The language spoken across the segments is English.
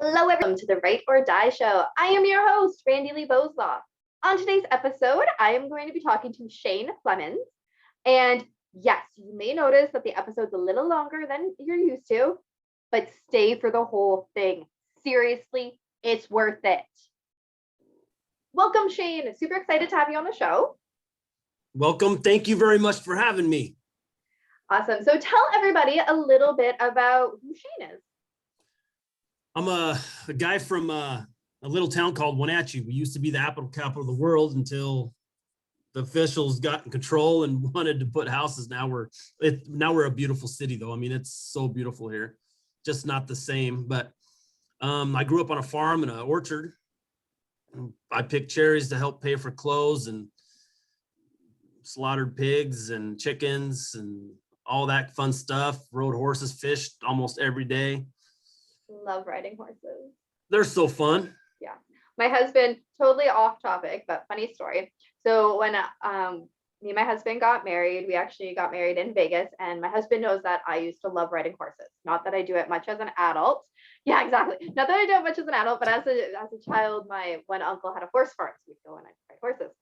Hello, everyone, to the Right or Die Show. I am your host, Randi-lee. On today's episode, I am going to be talking to Shane Flemens. And yes, you may notice that the episode's a little longer than you're used to, but stay for the whole thing. Seriously, it's worth it. Welcome, Shane. Super excited to have you on the show. Welcome. Thank you very much for having me. Awesome. So tell everybody a little bit about who Shane is. I'm a guy from a little town called Wenatchee. We used to be the apple capital of the world until the officials got in control and wanted to put houses. Now we're a beautiful city, though. I mean, it's so beautiful here, just not the same. But I grew up on a farm in an orchard. I picked cherries to help pay for clothes and slaughtered pigs and chickens and all that fun stuff. Rode horses, fished almost every day. Love riding horses. They're so fun. Yeah. My husband, totally off topic, but funny story. So when me and my husband got married, we actually got married in Vegas, and my husband knows that I used to love riding horses. Not that I do it much as an adult. Yeah, exactly. Not that I do it much as an adult, but as a child, my one uncle had a horse farm, so we'd go and I'd ride horses.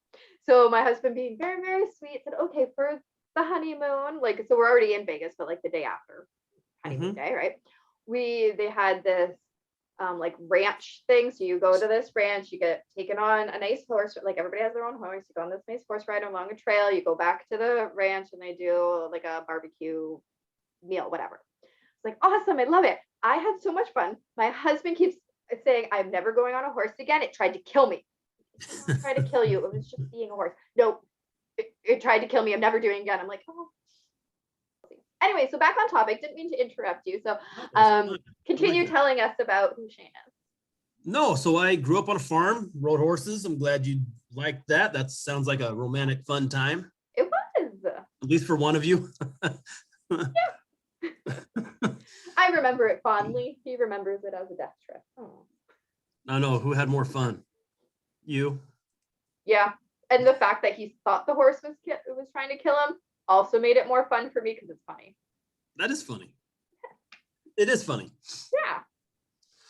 So my husband, being very, very sweet, said, okay, for the honeymoon, so we're already in Vegas, but like the day after honeymoon day, right? They had this ranch thing. So you go to this ranch, you get taken on a nice horse, like everybody has their own horse. You go on this nice horse ride along a trail, you go back to the ranch and they do like a barbecue meal, whatever. It's like, awesome, I love it. I had so much fun. My husband keeps saying, I'm never going on a horse again. It tried to kill me. It tried to kill you. It was just being a horse. Nope. It tried to kill me. I'm never doing it again. I'm like, oh. Anyway, so back on topic, didn't mean to interrupt you. So continue telling us about who Shane is. No, so I grew up on a farm, rode horses. I'm glad you liked that. That sounds like a romantic, fun time. It was. At least for one of you. Yeah. I remember it fondly. He remembers it as a death trip. Oh. I know, who had more fun? You? Yeah, and the fact that he thought the horse was trying to kill him also made it more fun for me because it's funny. That is funny. It is funny. Yeah.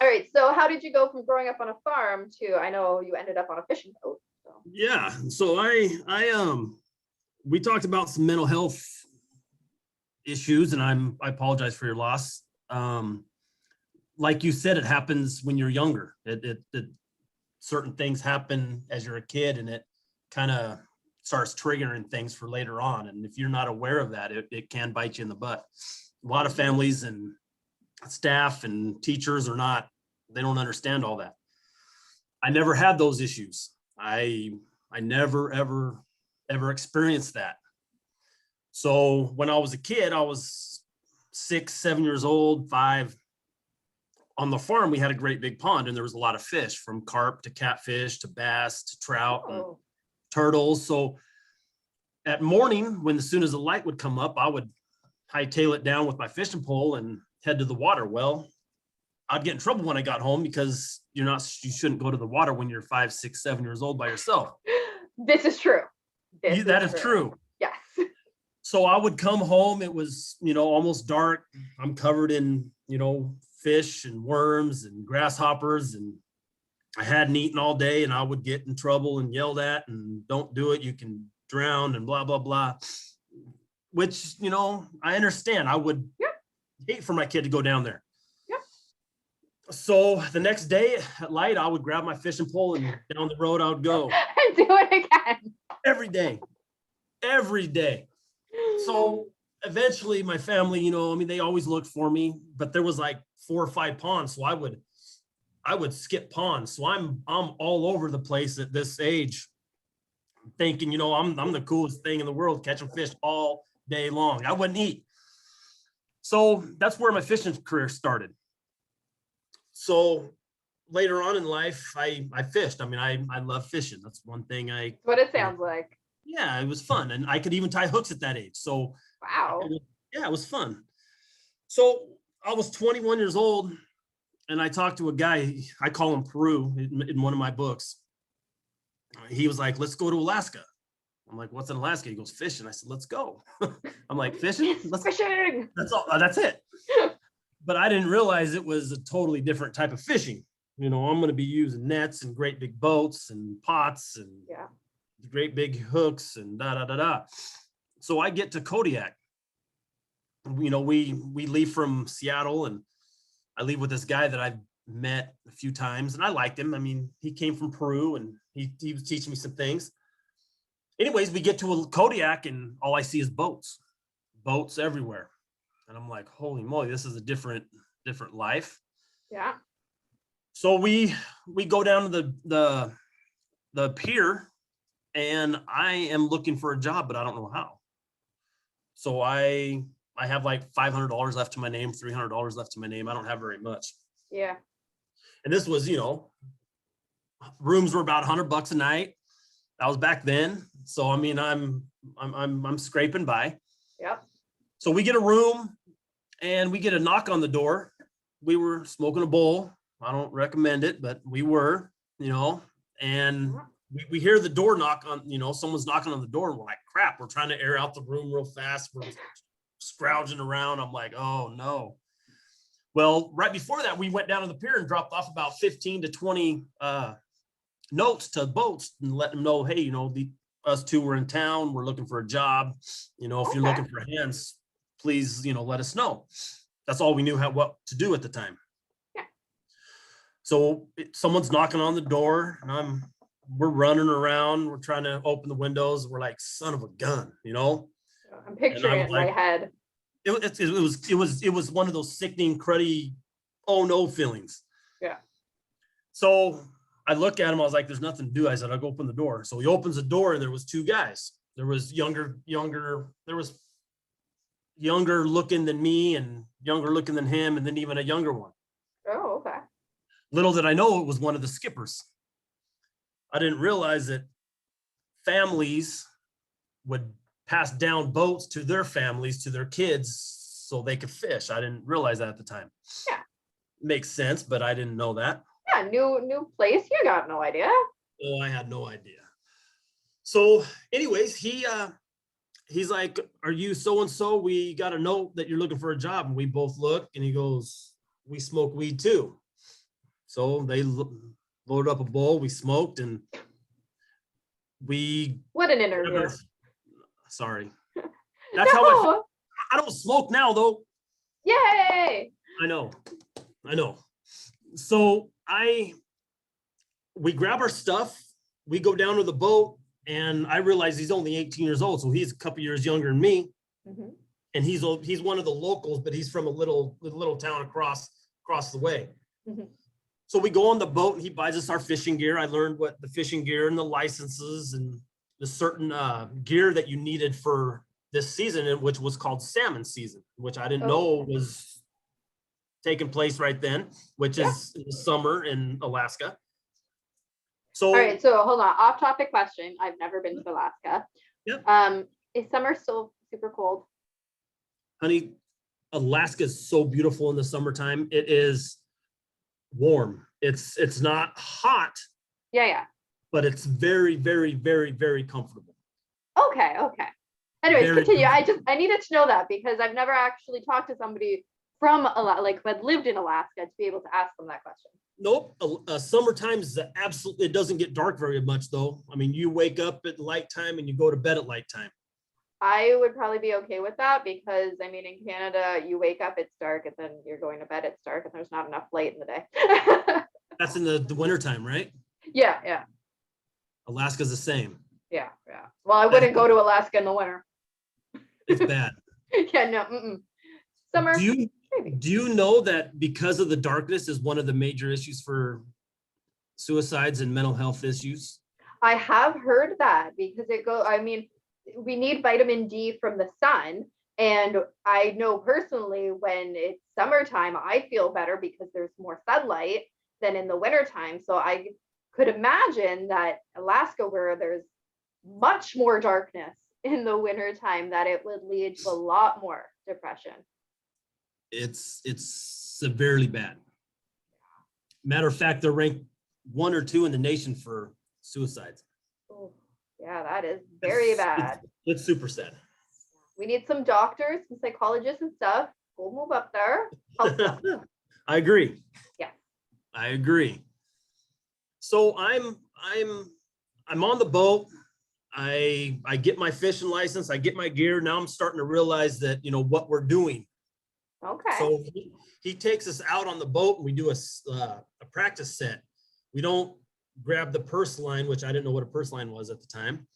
All right. So how did you go from growing up on a farm to, I know you ended up on a fishing boat. So. Yeah. So we talked about some mental health issues, and I apologize for your loss. Like you said, it happens when you're younger. It certain things happen as you're a kid, and it kind of starts triggering things for later on. And if you're not aware of that, it can bite you in the butt. A lot of families and staff and teachers they don't understand all that. I never had those issues. I never, ever experienced that. So when I was a kid, I was 6, 7 years old, 5. On the farm, we had a great big pond, and there was a lot of fish, from carp to catfish to bass to trout. And turtles. So at morning, as soon as the light would come up, I would hightail it down with my fishing pole and head to the water. Well, I'd get in trouble when I got home because you shouldn't go to the water when you're 5, 6, 7 years old by yourself. This is true. That is true. Yes. So I would come home. It was, almost dark. I'm covered in, fish and worms and grasshoppers, and I hadn't eaten all day, and I would get in trouble and yelled at, and don't do it, you can drown, and blah, blah, blah. Which, I understand. I would hate for my kid to go down there. Yeah. So the next day at light, I would grab my fishing pole and down the road I would go. And do it again. Every day. So eventually my family, they always looked for me, but there was like 4 or 5 ponds. So I would skip ponds. So I'm all over the place at this age, thinking, I'm the coolest thing in the world, catching fish all day long. I wouldn't eat. So that's where my fishing career started. So later on in life, I fished. I mean, I love fishing. That's one thing what it sounds like. Yeah, it was fun. And I could even tie hooks at that age. So wow. It was fun. So I was 21 years old, and I talked to a guy, I call him Peru in one of my books. He was like, let's go to Alaska. I'm like, what's in Alaska? He goes, fishing. I said, let's go. I'm like, fishing? Fishing. That's all. That's it. but I didn't realize it was a totally different type of fishing. I'm going to be using nets and great big boats and pots and great big hooks and da da da da. So I get to Kodiak. We leave from Seattle, and I leave with this guy that I've met a few times, and I liked him. I mean, he came from Peru, and he was teaching me some things. Anyways, we get to a Kodiak, and all I see is boats everywhere. And I'm like, holy moly, this is a different life. Yeah. So we go down to the pier, and I am looking for a job, but I don't know how. So I have like $500 left to my name, $300 left to my name. I don't have very much. Yeah. And this was, rooms were about $100 a night. That was back then. So I mean, I'm scraping by. Yep. So we get a room, and we get a knock on the door. We were smoking a bowl. I don't recommend it, but we were, and we hear the door knock on, someone's knocking on the door, and we're like, crap, we're trying to air out the room real fast. We're scrounging around. I'm like, oh no. Well, right before that, we went down to the pier and dropped off about 15 to 20 notes to boats and let them know, hey, us two were in town. We're looking for a job. If you're looking for hands, please, let us know. That's all we knew what to do at the time. Yeah. So someone's knocking on the door, and we're running around. We're trying to open the windows. We're like, son of a gun, I'm picturing it in my head. It was one of those sickening, cruddy, oh no feelings. Yeah. So I look at him. I was like, there's nothing to do. I said, I'll go open the door. So he opens the door, and there was two guys. There was younger. There was younger looking than me, and younger looking than him, and then even a younger one. Oh, okay. Little did I know it was one of the skippers. I didn't realize that families would pass down boats to their families, to their kids, so they could fish. I didn't realize that at the time. Yeah. Makes sense, but I didn't know that. Yeah, new place. You got no idea. Oh, I had no idea. So anyways, he's like, are you so-and-so? We got a note that you're looking for a job. And we both look, and he goes, we smoke weed too. So they loaded up a bowl, we smoked, and what an interview. Sorry. That's how I don't smoke now, though. Yay. I know. So we grab our stuff, we go down to the boat, and I realize he's only 18 years old, so he's a couple years younger than me. Mm-hmm. And he's one of the locals, but he's from a little town across the way. Mm-hmm. So we go on the boat, and he buys us our fishing gear. I learned what the fishing gear and the licenses and the certain gear that you needed for this season, which was called salmon season, which I didn't know was taking place right then, which is in the summer in Alaska. So, all right, so hold on, off-topic question. I've never been to Alaska. Yep. Is summer still super cold? Honey, Alaska is so beautiful in the summertime. It is warm. It's not hot. Yeah. But it's very, very, very, very comfortable. Okay. Anyways, continue. I needed to know that because I've never actually talked to somebody from who had lived in Alaska to be able to ask them that question. Nope. Summertime is absolutely, it doesn't get dark very much though. I mean, you wake up at light time and you go to bed at light time. I would probably be okay with that because I mean, in Canada, you wake up, it's dark, and then you're going to bed, it's dark, and there's not enough light in the day. That's in the winter time, right? Yeah. Alaska's the same. Yeah. Well, I wouldn't go to Alaska in the winter. It's bad. Yeah, no. Summer. Do you know that because of the darkness is one of the major issues for suicides and mental health issues? I have heard that because we need vitamin D from the sun. And I know personally when it's summertime, I feel better because there's more sunlight than in the wintertime. So I could imagine that Alaska, where there's much more darkness in the wintertime, that it would lead to a lot more depression. It's severely bad. Matter of fact, they're ranked 1 or 2 in the nation for suicides. Oh, yeah, that is very bad. It's super sad. We need some doctors, some psychologists and stuff we'll move up there. Help them. I agree. Yeah. I agree. So I'm on the boat. I get my fishing license. I get my gear. Now I'm starting to realize that, you know, what we're doing. Okay. So he takes us out on the boat and we do a practice set. We don't grab the purse line, which I didn't know what a purse line was at the time.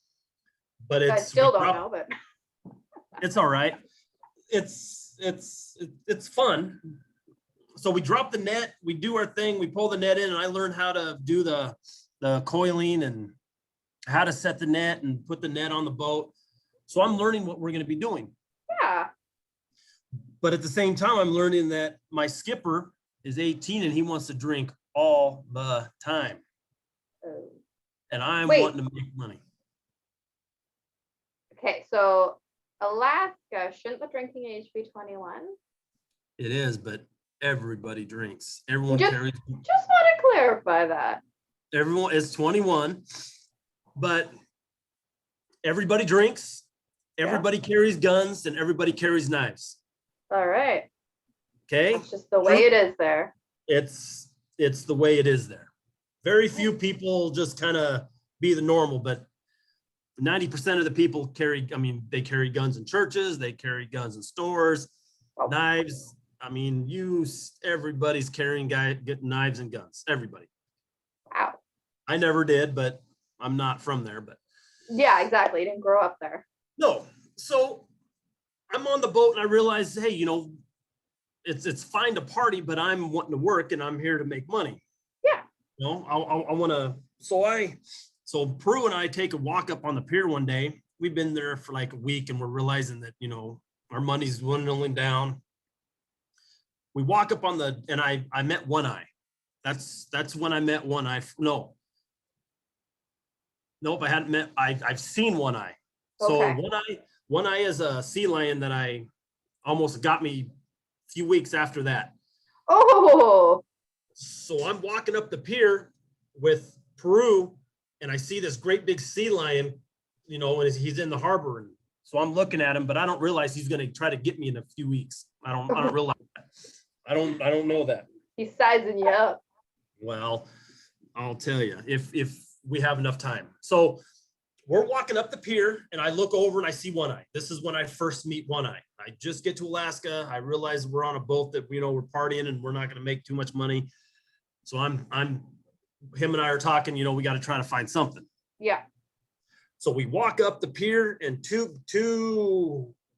But I it's still don't know, but it's all right. It's fun. So we drop the net, we do our thing, we pull the net in, and I learned how to do the coiling and how to set the net and put the net on the boat. So I'm learning what we're going to be doing. yeah. But at the same time, I'm learning that my skipper is 18 and he wants to drink all the time. Oh. And I'm Wait. wanting to make money. Okay, so Alaska, shouldn't the drinking age be 21? It is, but everybody drinks. Everyone Just carries. want to clarify that. Everyone is 21, but everybody drinks. Everybody carries guns and everybody carries knives. All right. Okay. That's just the way it is there. It's the way it is there. Very few people just kind of be the normal, but 90% of the people carry, I mean, they carry guns in churches, they carry guns in stores, Oh. knives. I mean, everybody's carrying getting knives and guns. Everybody. Wow. I never did, but I'm not from there, but. Yeah, exactly. You didn't grow up there. No. So I'm on the boat and I realize, hey, you know, it's fine to party, but I'm wanting to work and I'm here to make money. Yeah. You know, I want to, so Prue and I take a walk up on the pier one day. We've been there for like a week and we're realizing that, you know, our money's dwindling down. We walk up on and I met One Eye. That's when I met One Eye. Nope, I hadn't met, I've seen One Eye. So Okay. One Eye is a sea lion that I almost got me a few weeks after that. Oh. So I'm walking up the pier with Peru and I see this great big sea lion, you know, and he's in the harbor. And so I'm looking at him, but I don't realize he's going to try to get me in a few weeks. I don't realize that. I don't know that. He's sizing you up. Well, I'll tell you if we have enough time. So we're walking up the pier and I look over and I see One Eye. This is when I first meet One Eye. I just get to Alaska. I realize we're on a boat that, you know, we're partying and we're not going to make too much money. So him and I are talking, you know, we got to try to find something. Yeah. So we walk up the pier and two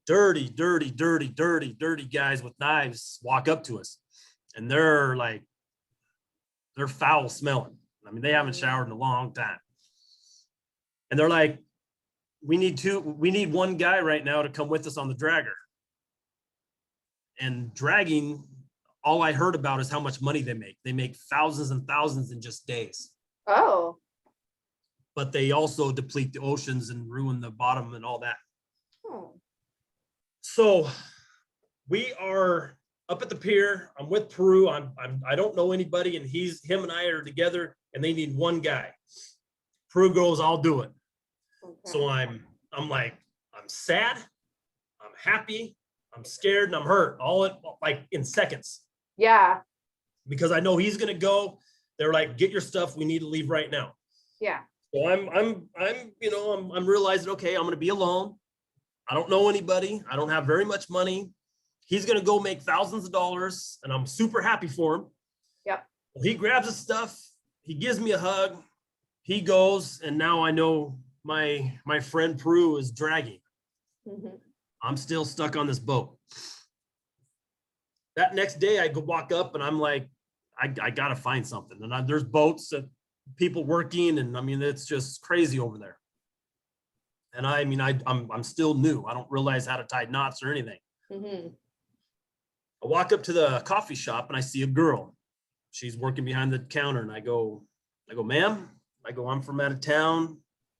dirty guys with knives walk up to us. And they're foul smelling. I mean, they haven't showered in a long time. And they're like, we need one guy right now to come with us on the dragger. And dragging, all I heard about is how much money they make. They make thousands and thousands in just days. Oh. But they also deplete the oceans and ruin the bottom and all that. So we are up at the pier. I'm with Peru. I don't know anybody, and him and I are together, and they need one guy. Peru goes, I'll do it. Okay. So I'm like, I'm sad, I'm happy, I'm scared, and I'm hurt all in seconds. Yeah. Because I know he's gonna go. They're like, get your stuff. We need to leave right now. Yeah. So I'm realizing, okay, I'm gonna be alone. I don't know anybody. I don't have very much money. He's gonna go make thousands of dollars, and I'm super happy for him. Yep. Well, he grabs his stuff. He gives me a hug. He goes, and now I know my friend Peru is dragging. Mm-hmm. I'm still stuck on this boat. That next day, I go walk up, and I'm like, I gotta find something. And there's boats and people working, and I mean, it's just crazy over there. And I mean, I'm still new. I don't realize how to tie knots or anything. Mm-hmm. I walk up to the coffee shop and I see a girl. She's working behind the counter, and I go, ma'am, I'm from out of town.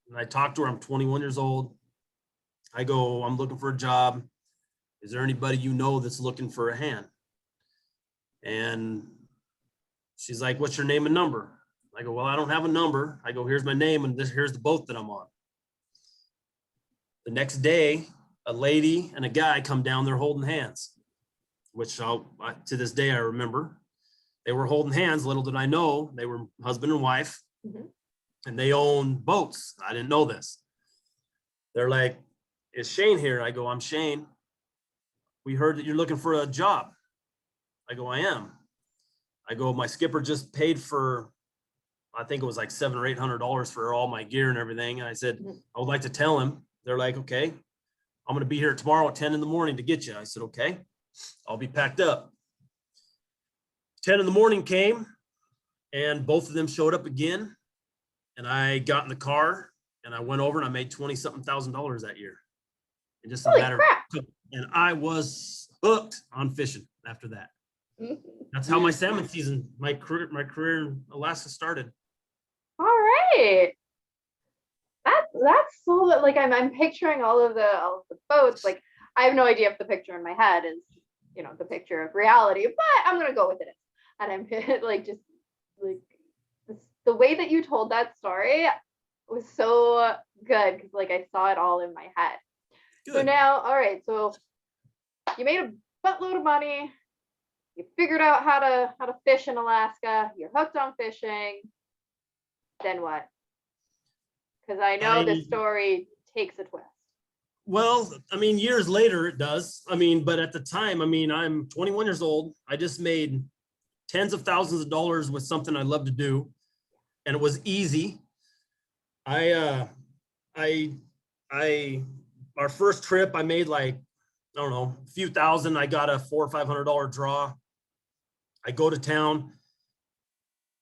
And I talk to her. I'm 21 years old. I go, I'm looking for a job. Is there anybody you know that's looking for a hand? And she's like, what's your name and number? I go, well, I don't have a number. I go, here's my name, and here's the boat that I'm on. The next day, a lady and a guy come down, they're holding hands. which to this day I remember. They were holding hands. Little did I know they were husband and wife, and they own boats. I didn't know this. They're like, "Is Shane here?" I go, "I'm Shane. We heard that you're looking for a job." I go, "I am." I go, "My skipper just paid for, I think it was like $700 or $800 for all my gear and everything." And I said, "I would like to tell him." They're like, "Okay, I'm going to be here tomorrow at 10 in the morning to get you." I said, "Okay, I'll be packed up." 10 in the morning came, and both of them showed up again. And I got in the car and I went over and I made 20-something thousand that year. And just a Holy matter crap. and I was hooked on fishing after that. That's how my salmon season, my career in Alaska started. All right. That's so, like, I'm picturing all of the boats. Like, I have no idea if the picture in my head is, the picture of reality, but I'm gonna go with it. And I'm like, just like the way that you told that story was so good, because like I saw it all in my head. Good. So now, all right, so you made a buttload of money. You figured out how to fish in Alaska. You're hooked on fishing. Then what? Because I know the story takes a twist. Well, I mean, years later it does. I mean, but at the time, I mean, I'm 21 years old. I just made tens of thousands of dollars with something I love to do, and it was easy. Our first trip, I made like, I don't know, a few thousand. I got a $400 or $500 draw. I go to town,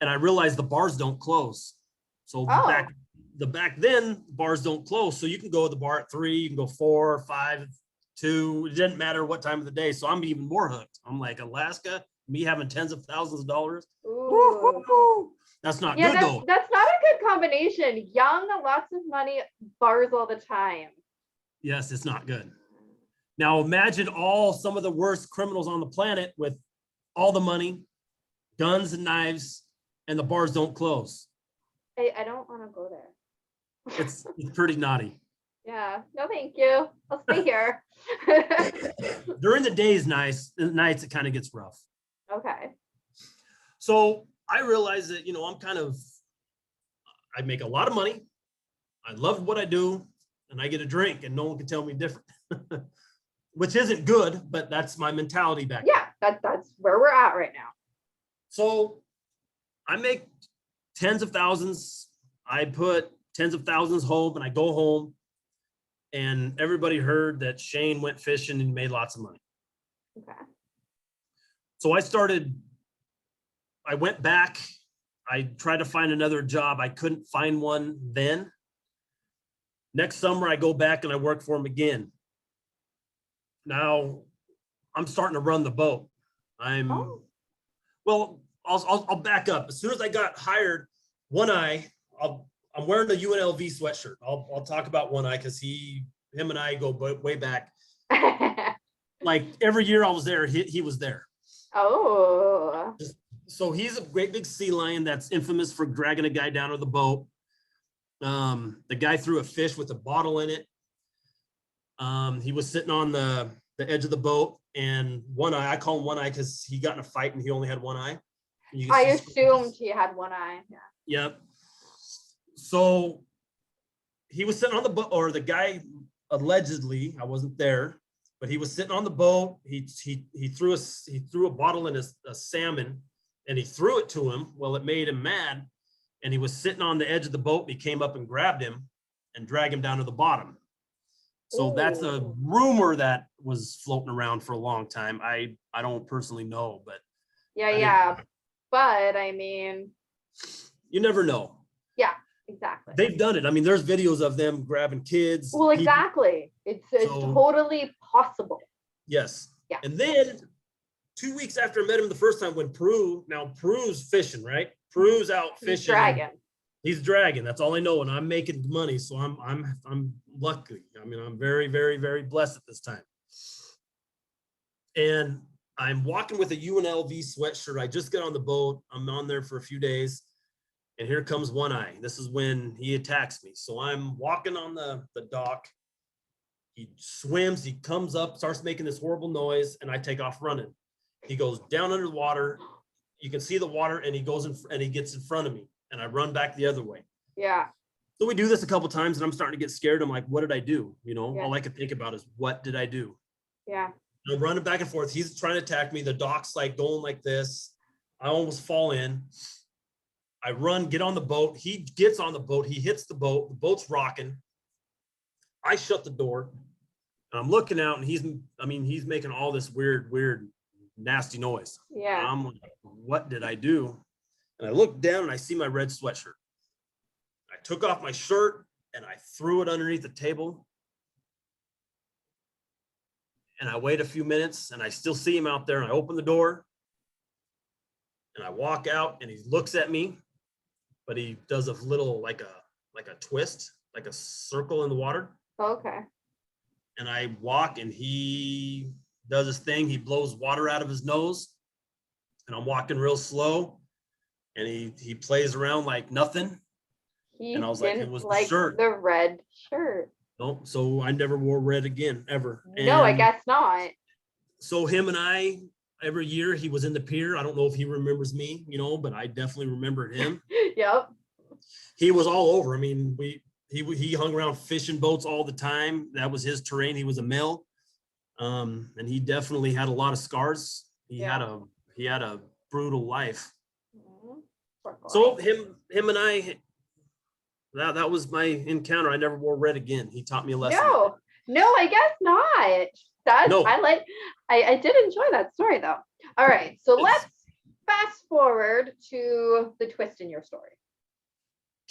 and I realized the bars don't close. So back then, bars don't close. So you can go to the bar at 3, you can go 4, 5, 2. It didn't matter what time of the day. So I'm even more hooked. I'm like, Alaska, me having tens of thousands of dollars. Ooh. That's not good though. That's not a good combination. Young, lots of money, bars all the time. Yes, it's not good. Now imagine some of the worst criminals on the planet with all the money, guns and knives, and the bars don't close. I don't want to go there. It's pretty naughty. Yeah, no thank you. I'll stay here. During the days, nights it kind of gets rough. Okay. So I realized that, I make a lot of money. I love what I do, and I get a drink, and no one can tell me different. Which isn't good, but that's my mentality back then. That's where we're at right now. So I make tens of thousands. I put tens of thousands home, and I go home, and everybody heard that Shane went fishing and made lots of money. Okay. So I went back. I tried to find another job. I couldn't find one then. Next summer, I go back and I work for him again. Now I'm starting to run the boat. Well, I'll back up. As soon as I got hired, One Eye, I'm wearing a UNLV sweatshirt. I'll talk about One Eye because him and I go way back. Like every year I was there, he was there. Oh. So he's a great big sea lion that's infamous for dragging a guy down to the boat. The guy threw a fish with a bottle in it. He was sitting on the edge of the boat, and One Eye, I call him One Eye because he got in a fight and he only had one eye. I assumed he had one eye. Yeah. Yep. So he was sitting on the boat, or the guy allegedly, I wasn't there, but he was sitting on the boat. He threw a bottle in a salmon, and he threw it to him. Well, it made him mad, and he was sitting on the edge of the boat. And he came up and grabbed him and dragged him down to the bottom. So that's a rumor that was floating around for a long time. I don't personally know, but yeah. But I mean, you never know. Yeah, exactly. They've done it. I mean, there's videos of them grabbing kids. Well, exactly. It's totally possible. Yes. Yeah. And then 2 weeks after I met him the first time, when Peru's fishing, right? Peru's out fishing. He's dragging. That's all I know, and I'm making money, so I'm lucky. I mean, I'm very, very, very blessed at this time. And I'm walking with a UNLV sweatshirt. I just got on the boat. I'm on there for a few days, and here comes One Eye. This is when he attacks me. So I'm walking on the dock. He swims. He comes up, starts making this horrible noise, and I take off running. He goes down under the water. You can see the water, and he goes in and he gets in front of me, and I run back the other way. Yeah. So we do this a couple times, and I'm starting to get scared. I'm like, what did I do? You know, Yeah. all I could think about is, what did I do? Yeah. I'm running back and forth. He's trying to attack me. The dock's like going like this. I almost fall in. I run, get on the boat. He gets on the boat. He hits the boat. The boat's rocking. I shut the door, and I'm looking out, and he's making all this weird, nasty noise. Yeah. And I'm like, what did I do? And I look down, and I see my red sweatshirt. I took off my shirt, and I threw it underneath the table. And I wait a few minutes, and I still see him out there, and I open the door, and I walk out, and he looks at me, but he does a little, like a twist, like a circle in the water. Okay. And I walk, and he does his thing. He blows water out of his nose, and I'm walking real slow, and he plays around like nothing. And I was like, it was the shirt. The red shirt. No, so I never wore red again, ever. No, I guess not. So him and I, every year he was in the pier. I don't know if he remembers me, you know, but I definitely remembered him. Yep. He was all over. I mean, he hung around fishing boats all the time. That was his terrain. He was a mill. And he definitely had a lot of scars. He had a brutal life. So him and I, that was my encounter. I never wore red again. He taught me a lesson. No, I guess not. No. I did enjoy that story though. All right, so let's fast forward to the twist in your story.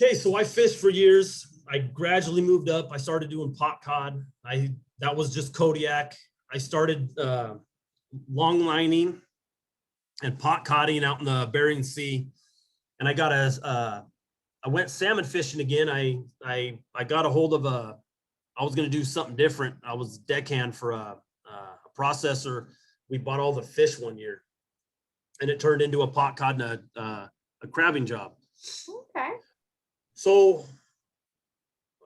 Okay, so I fished for years. I gradually moved up. I started doing pot cod. That was just Kodiak. I started long lining and pot codding out in the Bering Sea, and I went salmon fishing again. I got a hold of I was going to do something different. I was deckhand for a processor. We bought all the fish one year, and it turned into a pot cod and a crabbing job. Okay. So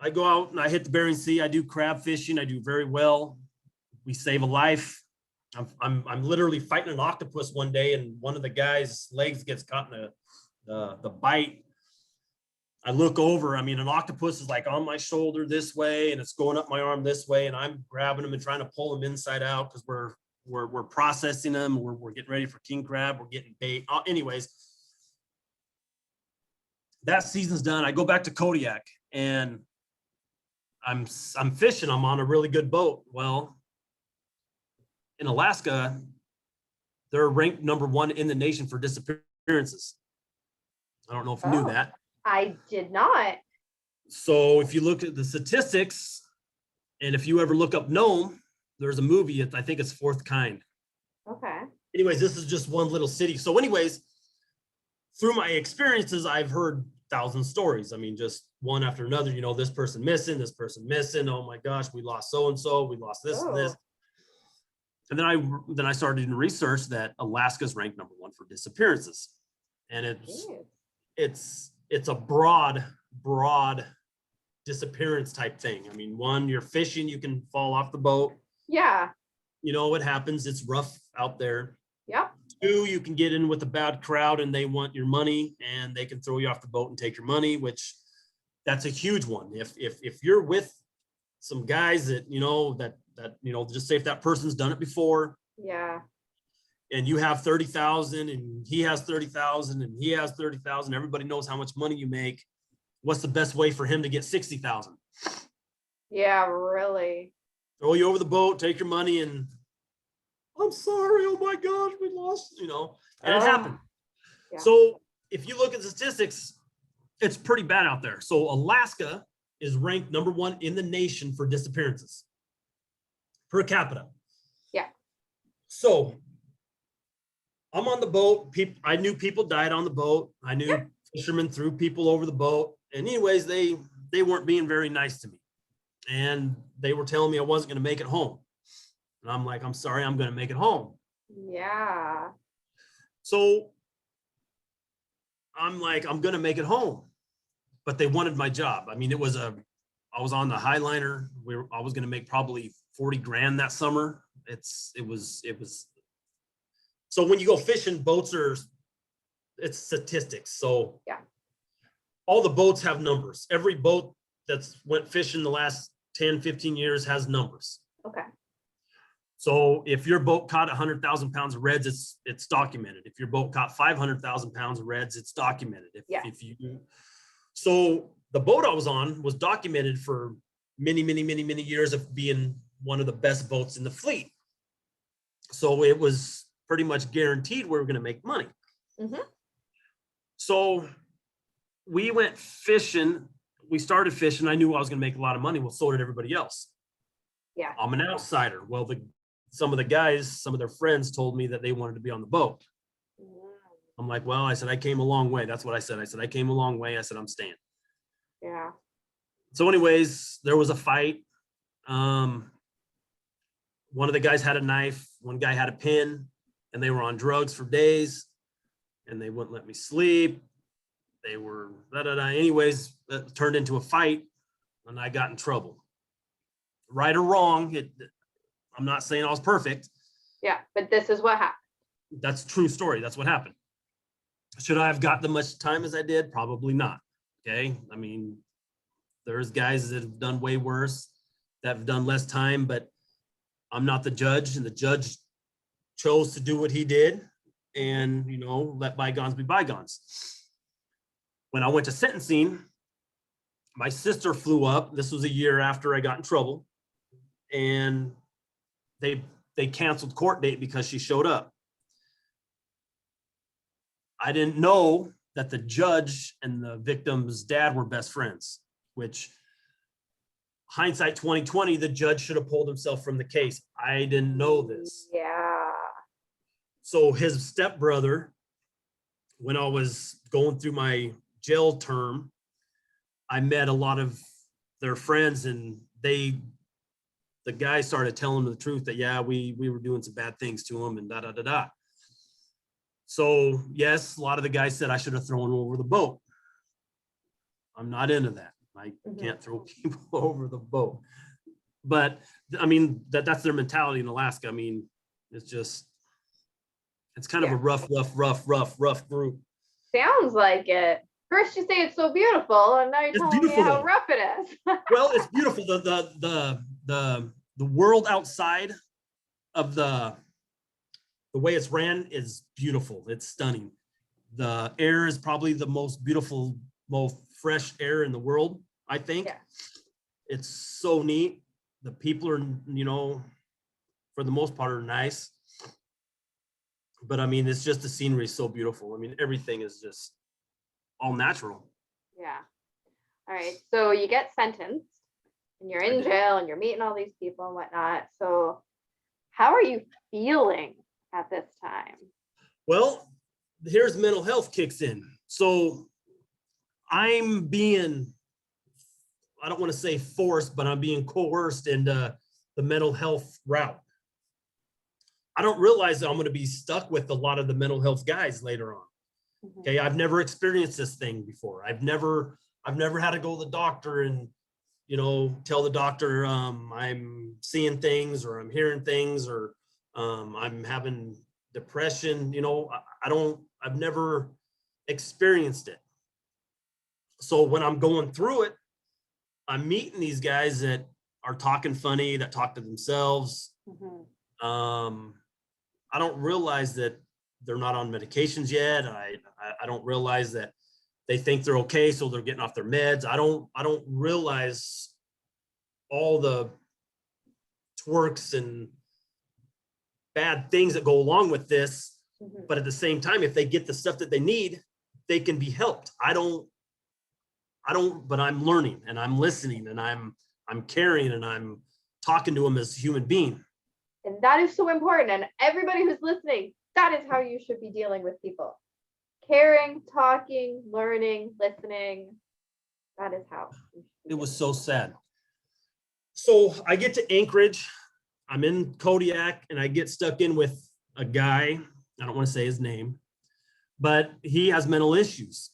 I go out and I hit the Bering Sea. I do crab fishing. I do very well. We save a life. I'm literally fighting an octopus one day, and one of the guy's legs gets caught in the bite. I look over. I mean, an octopus is like on my shoulder this way, and it's going up my arm this way, and I'm grabbing them and trying to pull them inside out because we're processing them. We're getting ready for king crab. We're getting bait. Anyways, that season's done. I go back to Kodiak, and I'm fishing. I'm on a really good boat. Well, in Alaska, they're ranked #1 in the nation for disappearances. I don't know if you knew that. I did not. So if you look at the statistics, and if you ever look up Nome, there's a movie, I think it's Fourth Kind. Okay. Anyways, this is just one little city. So anyways, through my experiences, I've heard 1,000 stories. I mean, just one after another, you know, this person missing. Oh my gosh, we lost so-and-so, we lost this and this. And then I started doing research that Alaska's ranked #1 for disappearances. And it's a broad disappearance type thing. I mean, one, you're fishing, you can fall off the boat. Yeah. You know what happens, it's rough out there. Yep. 2, you can get in with a bad crowd and they want your money and they can throw you off the boat and take your money, which that's a huge one. If you're with some guys that, you know, that, you know, just say if that person's done it before. Yeah. And you have 30,000 and he has 30,000 and he has 30,000. Everybody knows how much money you make. What's the best way for him to get 60,000? Yeah, really. Throw you over the boat, take your money, and I'm sorry. Oh my gosh, we lost, you know, and it happened. Yeah. So if you look at the statistics, it's pretty bad out there. So Alaska is ranked #1 in the nation for disappearances per capita. Yeah. So I'm on the boat. I knew people died on the boat. I knew fishermen threw people over the boat. And anyways, they weren't being very nice to me. And they were telling me I wasn't going to make it home. And I'm like, I'm sorry, I'm going to make it home. Yeah. So I'm like, I'm going to make it home. But they wanted my job. I mean, I was on the Highliner. I was going to make probably 40 grand that summer. It was. So when you go fishing, it's statistics. So Yeah. all the boats have numbers. Every boat that's went fishing the last 10, 15 years has numbers. Okay. So if your boat caught 100,000 pounds of reds, it's documented. If your boat caught 500,000 pounds of reds, it's documented. So the boat I was on was documented for many, many, many, many years of being one of the best boats in the fleet. So it was pretty much guaranteed we were going to make money. Mm-hmm. So we went fishing. We started fishing. I knew I was going to make a lot of money. Well, so did everybody else. Yeah. I'm an outsider. Well, some of the guys, some of their friends told me that they wanted to be on the boat. I'm like, well, I said, I came a long way. That's what I said. I said, I came a long way. I said, I'm staying. Yeah. So anyways, there was a fight. One of the guys had a knife. One guy had a pin, and they were on drugs for days, and they wouldn't let me sleep. They were Anyways, it turned into a fight, and I got in trouble. Right or wrong, I'm not saying I was perfect. Yeah, but this is what happened. That's a true story. That's what happened. Should I have got the much time as I did? Probably not. Okay. I mean, there's guys that have done way worse, that have done less time, but I'm not the judge, and the judge chose to do what he did, and, let bygones be bygones. When I went to sentencing, my sister flew up. This was a year after I got in trouble, and they canceled court date because she showed up. I didn't know that the judge and the victim's dad were best friends, which hindsight 2020, the judge should have pulled himself from the case. I didn't know this. Yeah. So his stepbrother, when I was going through my jail term, I met a lot of their friends, and the guy started telling them the truth that, yeah, we were doing some bad things to him and da. So yes, a lot of the guys said I should have thrown him over the boat. I'm not into that. I can't throw people over the boat. But I mean, that's their mentality in Alaska. I mean, it's kind of a rough group. Sounds like it. First you say it's so beautiful, and now you're telling me how rough it is. Well, it's beautiful. The world outside of the way it's ran is beautiful. It's stunning. The air is probably the most beautiful, most fresh air in the world, I think. Yeah. It's so neat. The people are, for the most part, are nice. But I mean, it's just the scenery is so beautiful. I mean, everything is just all natural. Yeah. All right. So you get sentenced, and you're in jail, and you're meeting all these people and whatnot. So how are you feeling at this time? Well, here's mental health kicks in. So I'm being, I don't want to say forced, but I'm being coerced into the mental health route. I don't realize that I'm going to be stuck with a lot of the mental health guys later on. Okay. I've never experienced this thing before. I've never had to go to the doctor and, tell the doctor, I'm seeing things, or I'm hearing things, or I'm having depression. I've never experienced it. So when I'm going through it, I'm meeting these guys that are talking funny, that talk to themselves. I don't realize that they're not on medications yet. I don't realize that they think they're okay, so they're getting off their meds. I don't realize all the twerks and bad things that go along with this. But at the same time, if they get the stuff that they need, they can be helped. I don't, but I'm learning, and I'm listening, and I'm caring, and I'm talking to them as a human being. And that is so important. And everybody who's listening, that is how you should be dealing with people. Caring, talking, learning, listening. That is how. It was so sad. So I get to Anchorage. I'm in Kodiak, and I get stuck in with a guy. I don't want to say his name, but he has mental issues.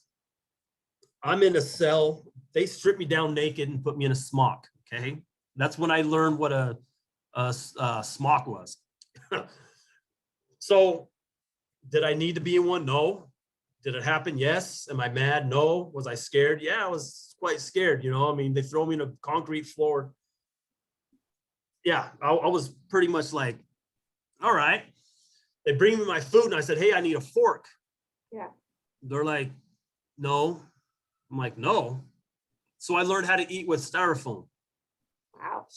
I'm in a cell. They strip me down naked and put me in a smock. Okay. That's when I learned what a smock was. So Did I need to be in one? No. Did it happen? Yes. Am I mad? No. Was I scared? Yeah, I was quite scared. I mean, they throw me in a concrete floor. Yeah, I was pretty much like, all right. They bring me my food and I said, hey, I need a fork. Yeah. They're like, no. I'm like, no. So I learned how to eat with styrofoam. Wow.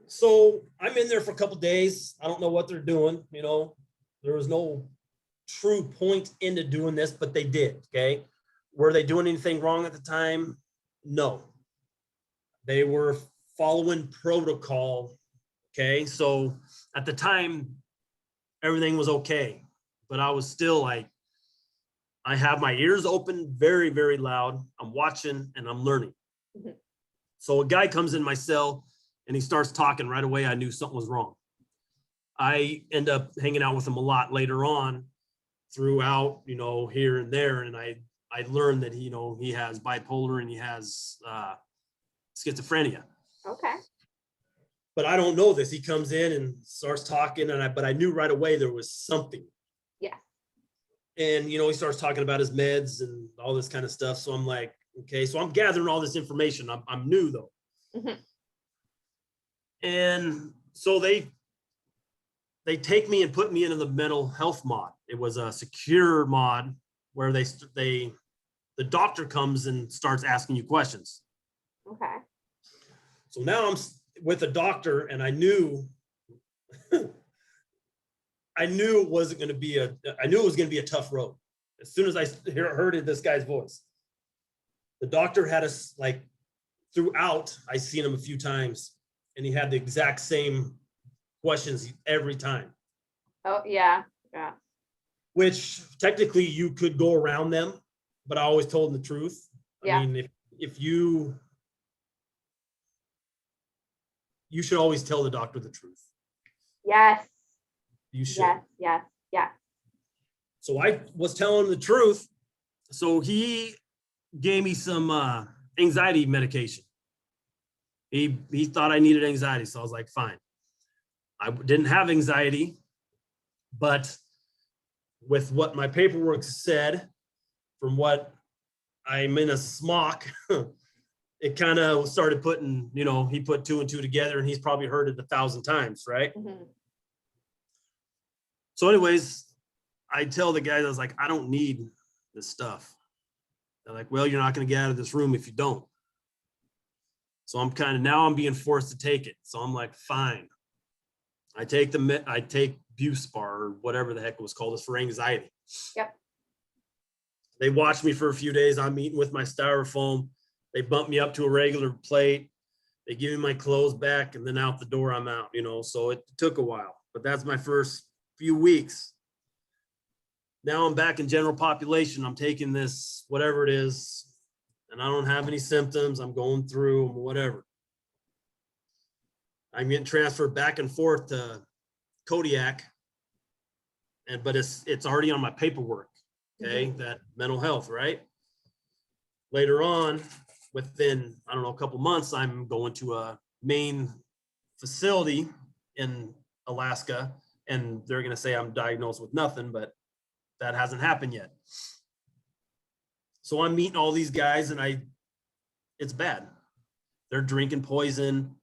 So I'm in there for a couple of days. I don't know what they're doing. There was no true point into doing this, but they did. Okay. Were they doing anything wrong at the time? No. They were following protocol. Okay. So at the time, everything was okay. But I was still like, I have my ears open very, very loud. I'm watching and I'm learning. Mm-hmm. So a guy comes in my cell and he starts talking right away. I knew something was wrong. I end up hanging out with him a lot later on throughout, here and there. And I learned that he has bipolar and he has schizophrenia. Okay. But I don't know this. He comes in and starts talking but I knew right away there was something. Yeah. And, he starts talking about his meds and all this kind of stuff. So I'm like, okay, so I'm gathering all this information. I'm new though. Mm-hmm. And so they take me and put me into the mental health mod. It was a secure mod where the doctor comes and starts asking you questions. Okay. So now I'm with a doctor and I knew it was going to be a tough road. As soon as I heard this guy's voice, the doctor had us like throughout. I seen him a few times and he had the exact same questions every time. Oh, yeah. Yeah. Which technically you could go around them, but I always told them the truth. Yeah. I mean, if you should always tell the doctor the truth. Yes. You should. Yes. So I was telling him the truth. So he gave me some anxiety medication. He thought I needed anxiety. So I was like, fine. I didn't have anxiety, but with what my paperwork said, from what I'm in a smock, it kind of started putting, he put 2 and 2 together and he's probably heard it 1,000 times, right? Mm-hmm. So anyways, I tell the guys, I was like, I don't need this stuff. They're like, well, you're not going to get out of this room if you don't. So now I'm being forced to take it. So I'm like, fine. I take Buspar or whatever the heck it was called. It's for anxiety. Yep. They watch me for a few days. I'm eating with my styrofoam. They bump me up to a regular plate. They give me my clothes back and then out the door I'm out, so it took a while, but that's my first few weeks. Now I'm back in general population. I'm taking this, whatever it is, and I don't have any symptoms. I'm going through whatever. I'm getting transferred back and forth to Kodiak, but it's already on my paperwork. Okay, mm-hmm. That mental health, right? Later on, within, I don't know, a couple months, I'm going to a main facility in Alaska, and they're going to say I'm diagnosed with nothing, but that hasn't happened yet. So I'm meeting all these guys and it's bad. They're drinking poison.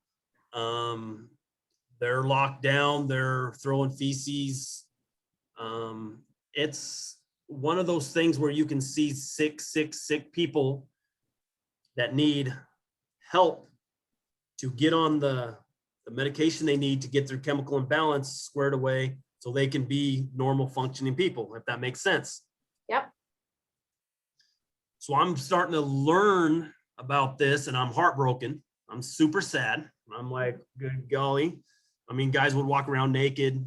They're locked down. They're throwing feces. It's one of those things where you can see sick people that need help to get on the medication they need to get their chemical imbalance squared away so they can be normal functioning people, if that makes sense. Yep. So I'm starting to learn about this and I'm heartbroken. I'm super sad. I'm like, good golly. I mean, guys would walk around naked.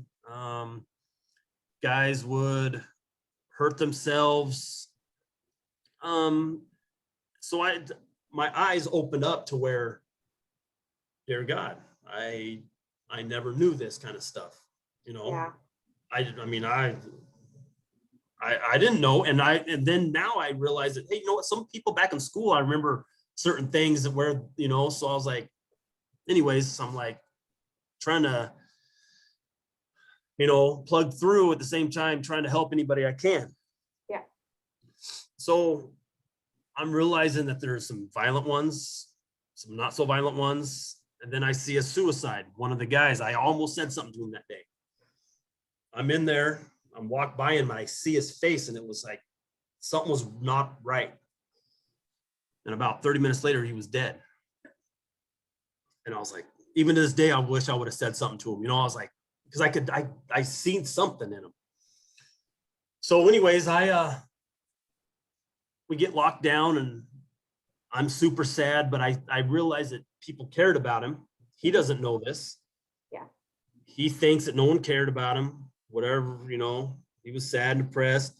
Guys would hurt themselves. So my eyes opened up to where, dear God, I never knew this kind of stuff, Yeah. I didn't know. And then now I realized that, hey, some people back in school, I remember certain things that were, so I was like, anyways, I'm like trying to plug through at the same time, trying to help anybody I can. Yeah. So I'm realizing that there's some violent ones, some not so violent ones. And then I see a suicide. One of the guys, I almost said something to him that day. I'm in there, I'm walked by him, and I see his face, and it was like something was not right. And about 30 minutes later, he was dead. And I was like, even to this day, I wish I would have said something to him. I was like, because I seen something in him. So anyways, we get locked down, and I'm super sad, but I realized that people cared about him. He doesn't know this. Yeah. He thinks that no one cared about him, whatever, he was sad and depressed.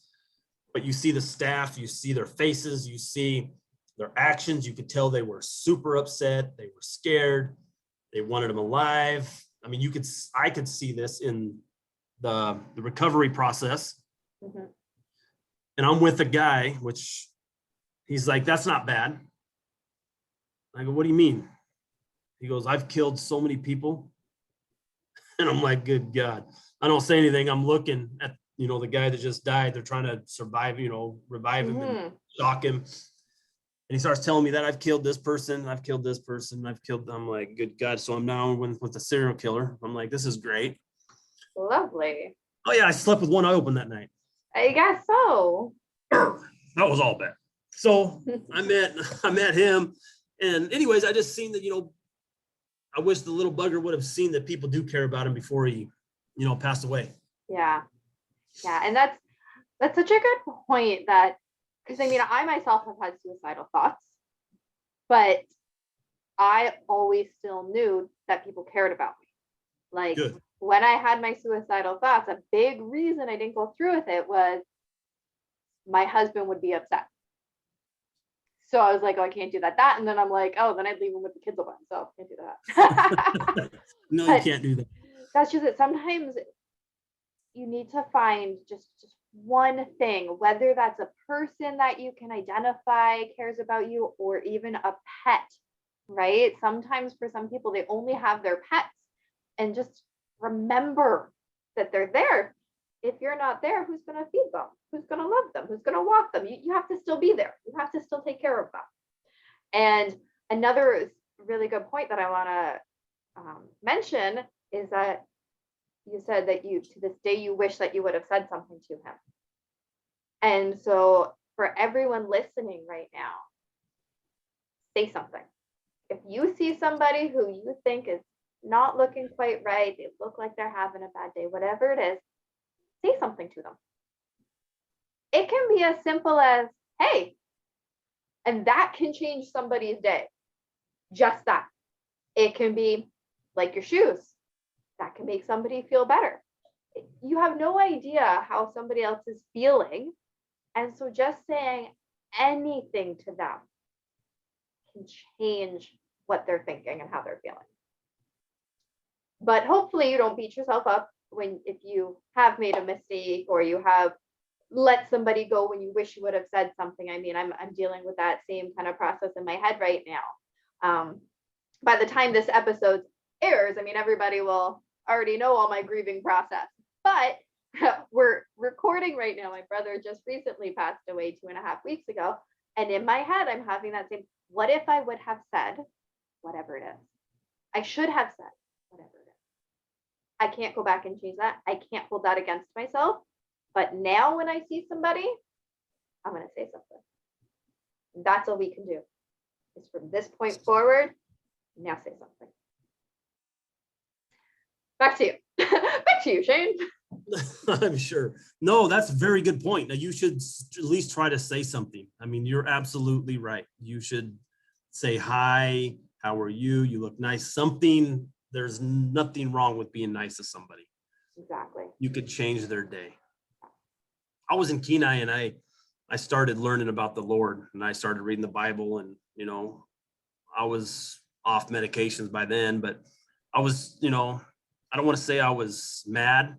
But you see the staff, you see their faces, you see their actions. You could tell they were super upset. They were scared. They wanted him alive. I mean, I could see this in the recovery process. Mm-hmm. And I'm with a guy, which he's like, that's not bad. I go, what do you mean? He goes, I've killed so many people. And I'm like, good God. I don't say anything. I'm looking at, the guy that just died. They're trying to survive, revive him and shock him. And he starts telling me that I've killed this person. I've killed this person. I'm like, good God. So I'm now with a serial killer. I'm like, this is great. Lovely. Oh yeah. I slept with one eye open that night. I guess so. That was all bad. So I met him. And anyways, I just seen that, I wish the little bugger would have seen that people do care about him before he, passed away. Yeah. Yeah. And that's such a good point because I myself have had suicidal thoughts, but I always still knew that people cared about me. Like Good. When I had my suicidal thoughts, a big reason I didn't go through with it was my husband would be upset. So I was like, oh, I can't do that. And then I'm like, oh, then I'd leave him with the kids all by himself. Can't do that. No, you can't do that. That's just it. Sometimes you need to find just one thing, whether that's a person that you can identify cares about you, or even a pet, right? Sometimes for some people, they only have their pets, and just remember that they're there. If you're not there, who's going to feed them? Who's going to love them? Who's going to walk them? You have to still be there. You have to still take care of them. And another really good point that I want to mention is that you said that to this day, you wish that you would have said something to him. And so for everyone listening right now, say something. If you see somebody who you think is not looking quite right, they look like they're having a bad day, whatever it is, say something to them. It can be as simple as, hey, and that can change somebody's day. Just that. It can be like your shoes. That can make somebody feel better. You have no idea how somebody else is feeling. And so just saying anything to them can change what they're thinking and how they're feeling. But hopefully you don't beat yourself up if you have made a mistake, or you have let somebody go when you wish you would have said something. I'm dealing with that same kind of process in my head right now. By the time this episode airs, everybody will already know all my grieving process. But we're recording right now. My brother just recently passed away 2.5 weeks ago. And in my head, I'm having that same, what if I would have said whatever it is? I should have said whatever it is. I can't go back and change that. I can't hold that against myself. But now when I see somebody, I'm going to say something. And that's all we can do. Is from this point forward, now say something. Back to you. Back to you, Shane. I'm sure. No, that's a very good point. Now, you should at least try to say something. You're absolutely right. You should say, hi, how are you? You look nice. Something. There's nothing wrong with being nice to somebody. Exactly. You could change their day. I was in Kenai, and I started learning about the Lord, and I started reading the Bible, and, I was off medications by then, but I was, I don't want to say I was mad.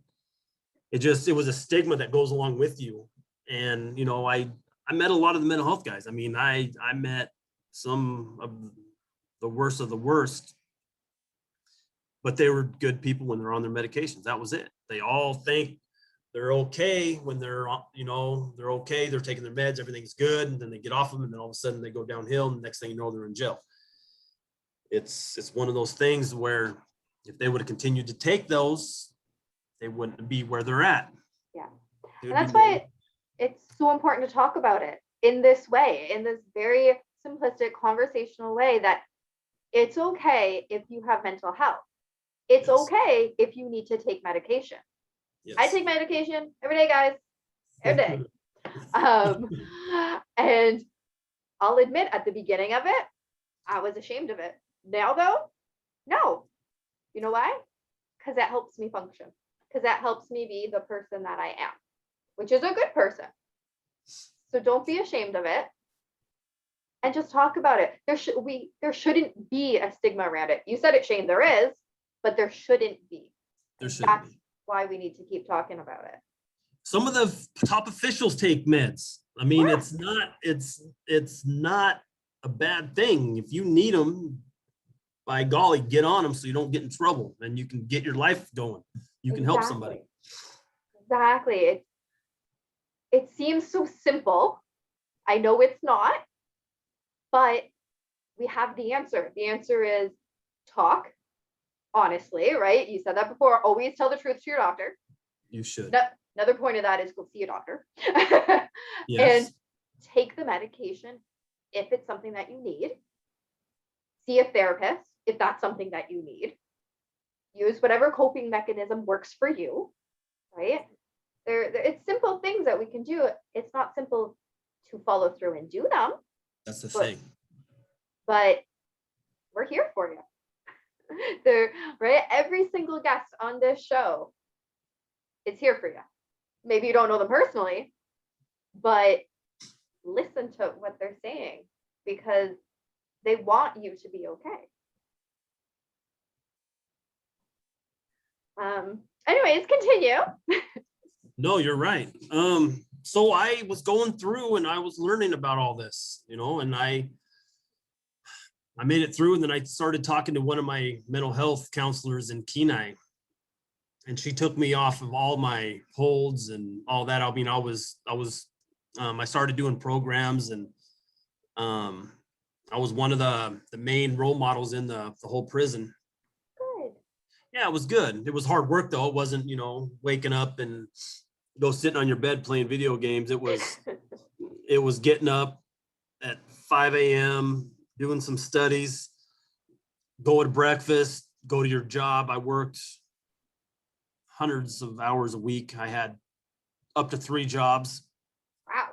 It was a stigma that goes along with you. And, I met a lot of the mental health guys. I met some of the worst, but they were good people when they're on their medications. That was it. They all think they're okay when they're, they're okay. They're taking their meds. Everything's good. And then they get off them. And then all of a sudden they go downhill. And the next thing you know, they're in jail. It's one of those things where if they would have continued to take those, they wouldn't be where they're at. Yeah. And that's why it's so important to talk about it in this way, in this very simplistic conversational way, that it's okay if you have mental health. It's okay if you need to take medication. Yes. I take medication every day, guys, every day. And I'll admit at the beginning of it, I was ashamed of it. Now though, no. You know why? Because that helps me function. Because that helps me be the person that I am, which is a good person. So don't be ashamed of it. And just talk about it. There shouldn't be a stigma around it. You said it, Shane, there is, but there shouldn't be. That's why we need to keep talking about it. Some of the top officials take meds. I mean, it's not a bad thing. If you need them, by golly, get on them so you don't get in trouble and you can get your life going. You can help somebody. Exactly. It seems so simple. I know it's not, but we have the answer. The answer is talk honestly, right? You said that before. Always tell the truth to your doctor. You should. Another point of that is go see a doctor. Yes. And take the medication if it's something that you need. See a therapist if that's something that you need. Use whatever coping mechanism works for you, right? It's simple things that we can do. It's not simple to follow through and do them. That's the thing. But we're here for you. Right? Every single guest on this show is here for you. Maybe you don't know them personally, but listen to what they're saying because they want you to be okay. Anyways, continue. No, you're right. So I was going through and I was learning about all this, and I made it through, and then I started talking to one of my mental health counselors in Kenai, and she took me off of all my holds and all that. I mean, I started doing programs, and I was one of the main role models in the whole prison. Good. Yeah, it was good. It was hard work though. It wasn't, waking up and go sitting on your bed playing video games. It was getting up at 5 a.m., doing some studies, go to breakfast, go to your job. I worked hundreds of hours a week. I had up to 3 jobs. Wow.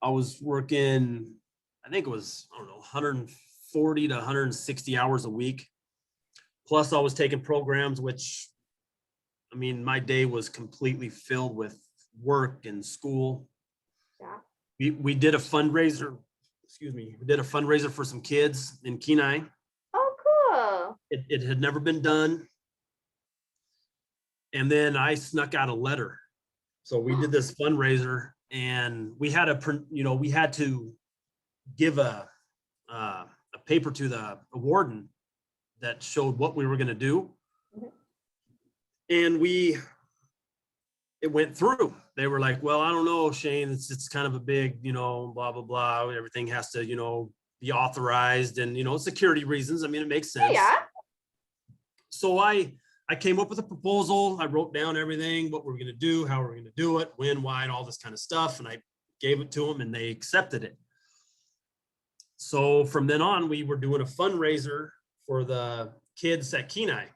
I was working, I think it was, 140 to 160 hours a week. Plus I was taking programs, which, I mean, my day was completely filled with work and school. Yeah. We did a fundraiser. We did a fundraiser for some kids in Kenai. Oh, cool. It had never been done. And then I snuck out a letter. So we did this fundraiser, and we had to give a paper to the warden that showed what we were going to do. Mm-hmm. And it went through. They were like, well, I don't know, Shane, it's kind of a big, blah, blah, blah. Everything has to, be authorized and, security reasons. I mean, it makes sense. Yeah. So I came up with a proposal. I wrote down everything, what we're going to do, how we're going to do it, when, why, and all this kind of stuff. And I gave it to them and they accepted it. So from then on, we were doing a fundraiser for the kids at Kenai.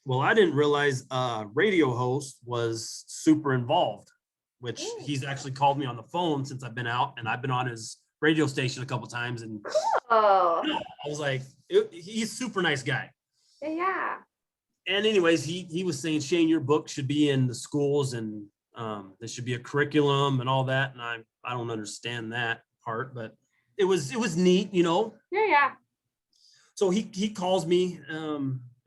Well, I didn't realize a radio host was super involved, which he's actually called me on the phone since I've been out, and I've been on his radio station a couple times. And I was like, he's a super nice guy. Yeah. And anyways, he was saying, Shane, your book should be in the schools, and there should be a curriculum and all that. And I don't understand that part, but it was neat, Yeah. So he calls me.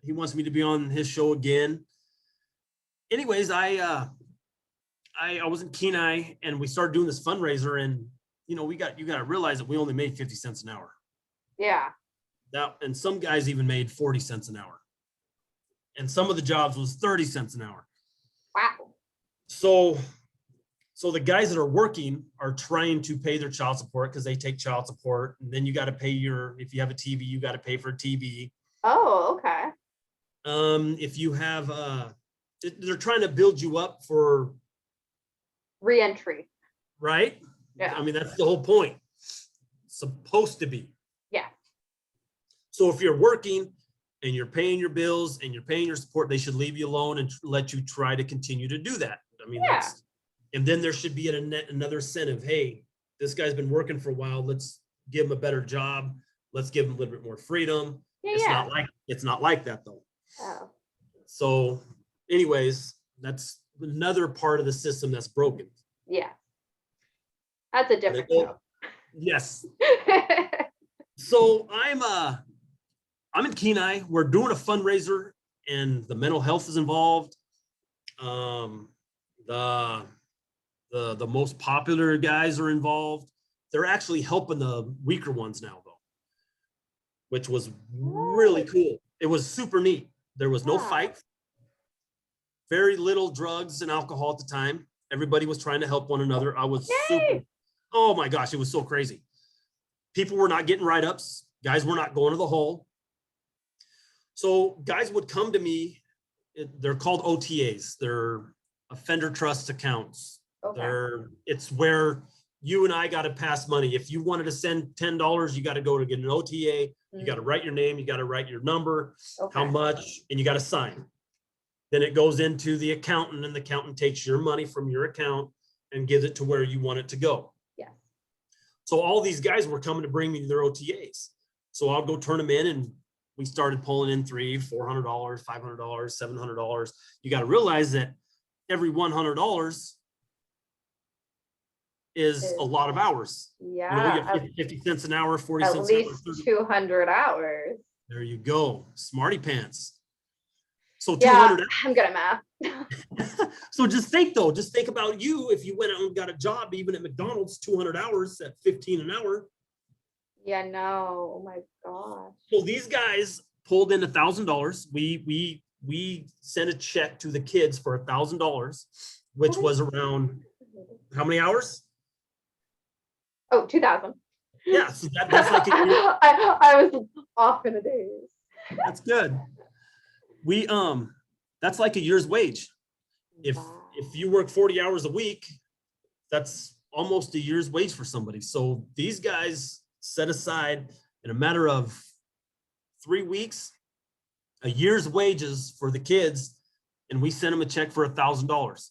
He wants me to be on his show again. Anyways, I was in Kenai, and we started doing this fundraiser, and you got to realize that we only made 50 cents an hour. Yeah. And some guys even made 40 cents an hour. And some of the jobs was 30 cents an hour. Wow. So the guys that are working are trying to pay their child support because they take child support. And then you got to pay if you have a TV, you got to pay for a TV. Oh, okay. If you have, they're trying to build you up for re-entry. Right? Yeah. I mean, that's the whole point. Supposed to be. Yeah. So if you're working and you're paying your bills and you're paying your support, they should leave you alone and let you try to continue to do that. I mean, yeah. And then there should be another incentive. Hey, this guy's been working for a while. Let's give him a better job. Let's give him a little bit more freedom. Yeah, It's not like that though. Oh. So anyways, that's another part of the system that's broken. Yeah. That's a different show. Yes. So I'm in Kenai. We're doing a fundraiser and the mental health is involved. The most popular guys are involved. They're actually helping the weaker ones now though, which was really cool. It was super neat. There was no fight, very little drugs and alcohol at the time. Everybody was trying to help one another. I was super, oh my gosh, it was so crazy. People were not getting write-ups. Guys were not going to the hole. So guys would come to me. They're called OTAs. They're offender trust accounts. Okay. It's where you and I got to pass money. If you wanted to send $10, you got to go to get an OTA. You got to write your name. You got to write your number, how much, and you got to sign. Then it goes into the accountant, and the accountant takes your money from your account and gives it to where you want it to go. Yeah. So all these guys were coming to bring me their OTAs. So I'll go turn them in, and we started pulling in $300, $400, $500, $700. You got to realize that every $100 is a lot of hours. Yeah. You have 50 cents an hour, 40 at cents an hour. At least 200 hours. There you go. Smarty pants. So 200. Yeah, I'm good at math. So just think about you. If you went out and got a job, even at McDonald's, 200 hours at 15 an hour. Yeah, no. Oh my gosh. So these guys pulled in $1,000. We sent a check to the kids for $1,000, which was around how many hours? Oh, 2,000. Yeah, so that's like I was off in a daze. That's good. That's like a year's wage. If you work 40 hours a week, that's almost a year's wage for somebody. So these guys set aside in a matter of 3 weeks, a year's wages for the kids, and we sent them a check for $1,000.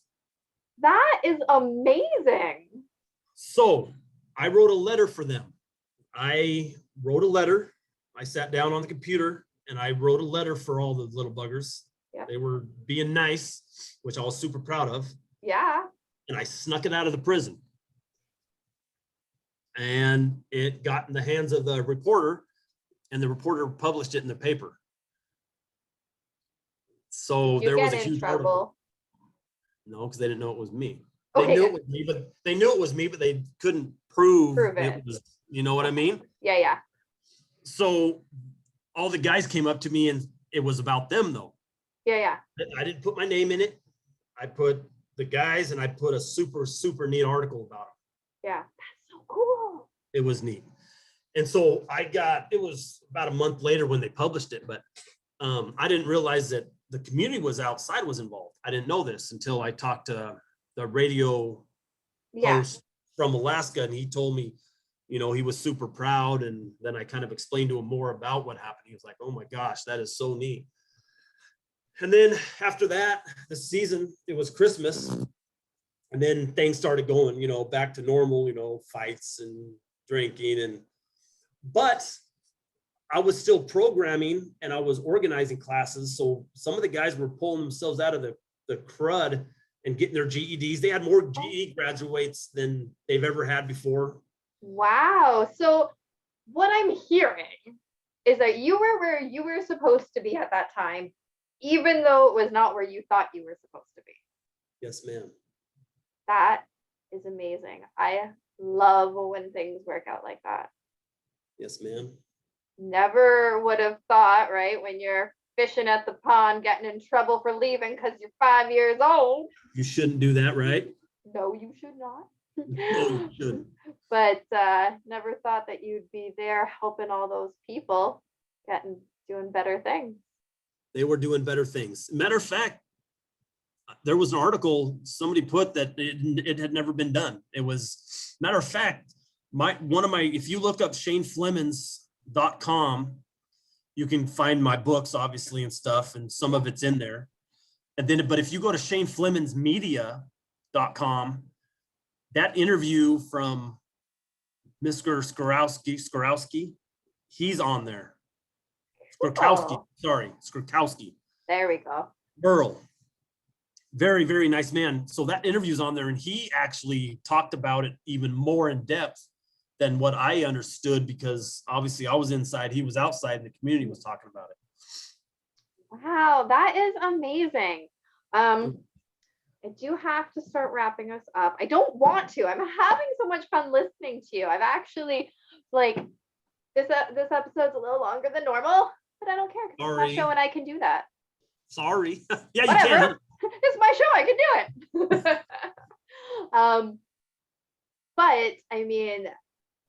That is amazing. So I wrote a letter for them. I sat down on the computer and I wrote a letter for all the little buggers. Yeah. They were being nice, which I was super proud of. Yeah. And I snuck it out of the prison. And it got in the hands of the reporter, and the reporter published it in the paper. So there was a huge article. No, because they didn't know it was me. They knew it was me, but they couldn't prove it was, you know what I mean? Yeah, yeah. So all the guys came up to me, and it was about them though. Yeah, yeah. I didn't put my name in it. I put the guys, and I put a super, super neat article about them. Yeah, that's so cool. It was neat. And so it was about a month later when they published it, but I didn't realize that the community was involved. I didn't know this until I talked to the radio host from Alaska, and he told me, he was super proud. And then I kind of explained to him more about what happened. He was like, oh my gosh, that is so neat. And then after that, the season, it was Christmas. And then things started going, back to normal, fights and drinking. But I was still programming and I was organizing classes. So some of the guys were pulling themselves out of the crud and getting their GEDs. They had more GED graduates than they've ever had before. Wow. So what I'm hearing is that you were where you were supposed to be at that time, even though it was not where you thought you were supposed to be. Yes, ma'am. That is amazing. I love when things work out like that. Yes, ma'am. Never would have thought, right? When you're fishing at the pond, getting in trouble for leaving because you're 5 years old. You shouldn't do that, right? No, you should not. No, you shouldn't. But never thought that you'd be there helping all those people doing better things. They were doing better things. Matter of fact, there was an article somebody put that it had never been done. It was, matter of fact, if you look up ShaneFlemens.com, you can find my books obviously and stuff, and some of it's in there. And then, but if you go to ShaneFlemensMedia.com, that interview from Mr. Skorowski, he's on there. Skorkowski. There we go. Earl. Very, very nice man. So that interview's on there, and he actually talked about it even more in depth than what I understood, because obviously I was inside, he was outside, and the community was talking about it. Wow, that is amazing. I do have to start wrapping us up. I don't want to. I'm having so much fun listening to you. I've actually, like, this episode's a little longer than normal, but I don't care because it's my show and I can do that. Sorry. Yeah, whatever. You can. It's my show. I can do it. But I mean,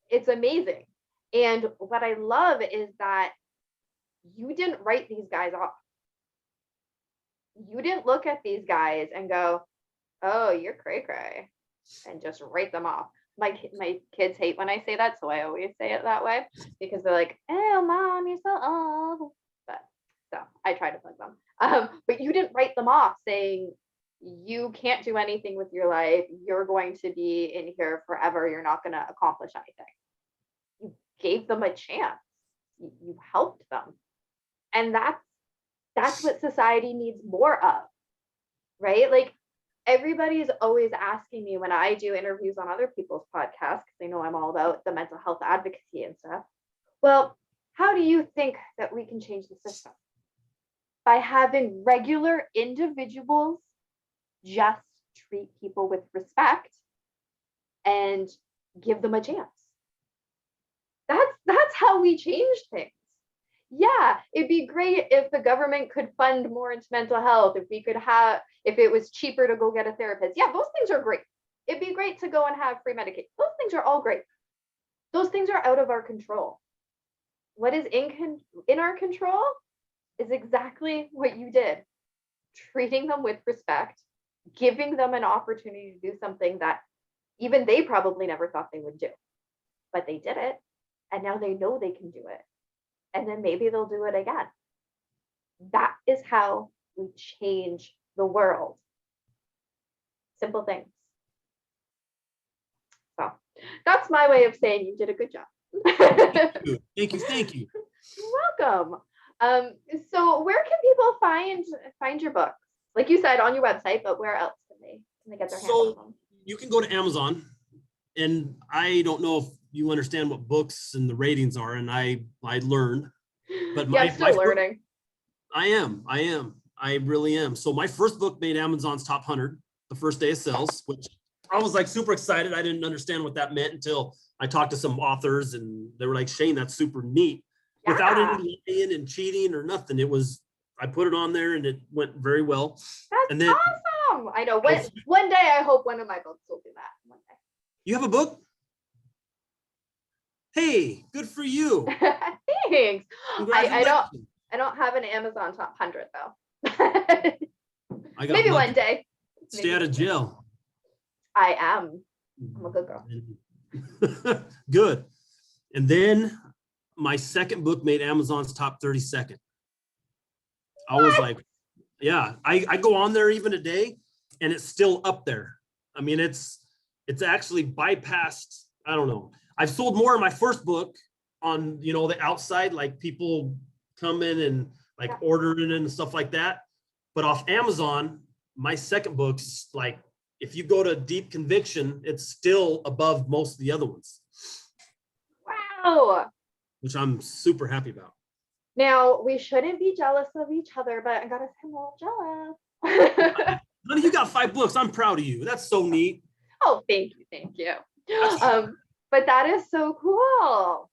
it's amazing. And what I love is that you didn't write these guys off. You didn't look at these guys and go, oh, you're cray cray, and just write them off. My kids hate when I say that, so I always say it that way, because they're like, oh, mom, you're so old. But so I try to plug them. But you didn't write them off saying you can't do anything with your life. You're going to be in here forever. You're not going to accomplish anything. You gave them a chance. You helped them. And that's what society needs more of, right? Like, everybody's always asking me when I do interviews on other people's podcasts, because they know I'm all about the mental health advocacy and stuff. Well, how do you think that we can change the system? By having regular individuals just treat people with respect and give them a chance. That's how we change things. Yeah, it'd be great if the government could fund more into mental health, if it was cheaper to go get a therapist. Yeah, those things are great. It'd be great to go and have free medication. Those things are all great. Those things are out of our control. What is in our control is exactly what you did. Treating them with respect, giving them an opportunity to do something that even they probably never thought they would do. But they did it, and now they know they can do it. And then maybe they'll do it again. That is how we change the world. Simple things. So that's my way of saying you did a good job. Thank you. You're welcome. So where can people find your books? Like you said, on your website, but where else can they get their hands on them? You can go to Amazon, and I don't know if you understand what books and the ratings are, and I learned, but I'm still learning. I really am. So my first book made Amazon's top 100 the first day of sales, which I was like super excited. I didn't understand what that meant until I talked to some authors, and they were like, Shane, that's super neat. Yeah. Without any lying and cheating or nothing. I put it on there and it went very well. That's awesome. I know. One day I hope one of my books will do that. One day. You have a book? Hey, good for you. Thanks. I don't have an Amazon top 100 though. Maybe one day. Stay out of jail. I am. I'm a good girl. Good. And then my second book made Amazon's top 32nd. I was like, yeah, I go on there even today and it's still up there. I mean, it's actually bypassed. I don't know. I've sold more in my first book on, the outside, like people come in and like ordering and stuff like that. But off Amazon, my second book's like, if you go to Deep Conviction, it's still above most of the other ones. Wow. Which I'm super happy about. Now, we shouldn't be jealous of each other, but I gotta say I'm a little jealous. Honey, you got 5 books. I'm proud of you. That's so neat. Oh, thank you. But that is so cool.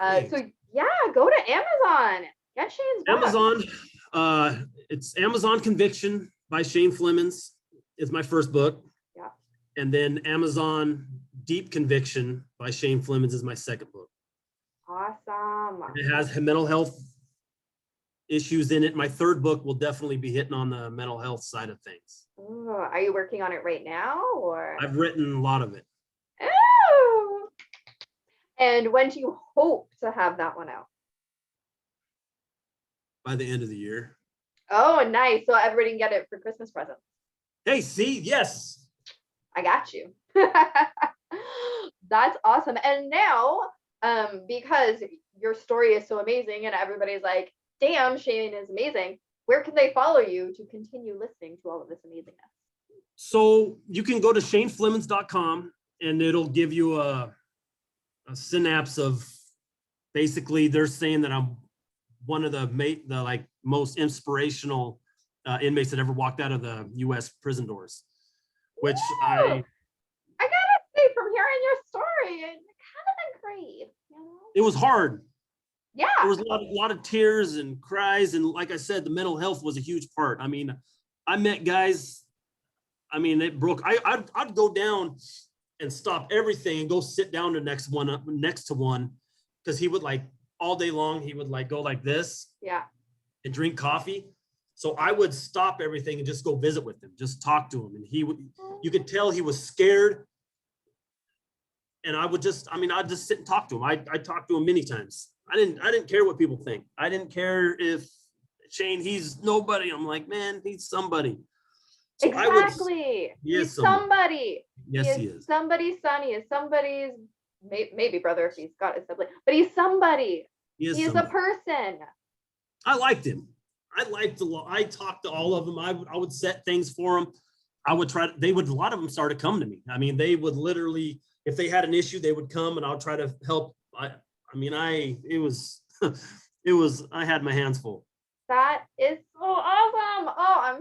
So Yeah, go to Amazon. Get Shane's book. Amazon. It's Amazon Conviction by Shane Flemens is my first book. Yeah. And then Amazon Deep Conviction by Shane Flemens is my second book. Awesome. It has mental health issues in it. My third book will definitely be hitting on the mental health side of things. Ooh, are you working on it right now, or? I've written a lot of it. Oh. And when do you hope to have that one out? By the end of the year. Oh, nice. So everybody can get it for Christmas presents. Hey, see, yes. I got you. That's awesome. And now, because your story is so amazing and everybody's like, damn, Shane is amazing, where can they follow you to continue listening to all of this amazingness? So you can go to shaneflemens.com and it'll give you a synapse of, basically they're saying that I'm one of the like most inspirational inmates that ever walked out of the U.S. prison doors, which Woo! I gotta say, from hearing your story, it kind of been great. You know? It was hard. Yeah. There was a lot of tears and cries, and like I said, the mental health was a huge part. I mean, I met guys. I mean, it broke. I'd go down and stop everything and go sit down to next to one, because he would like all day long. He would like go like this. Yeah. And drink coffee. So I would stop everything and just go visit with him, just talk to him. And you could tell he was scared. And I'd just sit and talk to him. I talked to him many times. I didn't care what people think. I didn't care if Shane, he's nobody. I'm like, man, he's somebody. So exactly. He's somebody. Yes, he is. Somebody's son. He is somebody's maybe brother if he's got a sibling, but he's somebody. He is a person. I liked him. I talked to all of them. I would set things for them. I would try. A lot of them started coming to me. I mean, they would literally, if they had an issue, they would come and I'll try to help. I had my hands full. That is so awesome. Oh,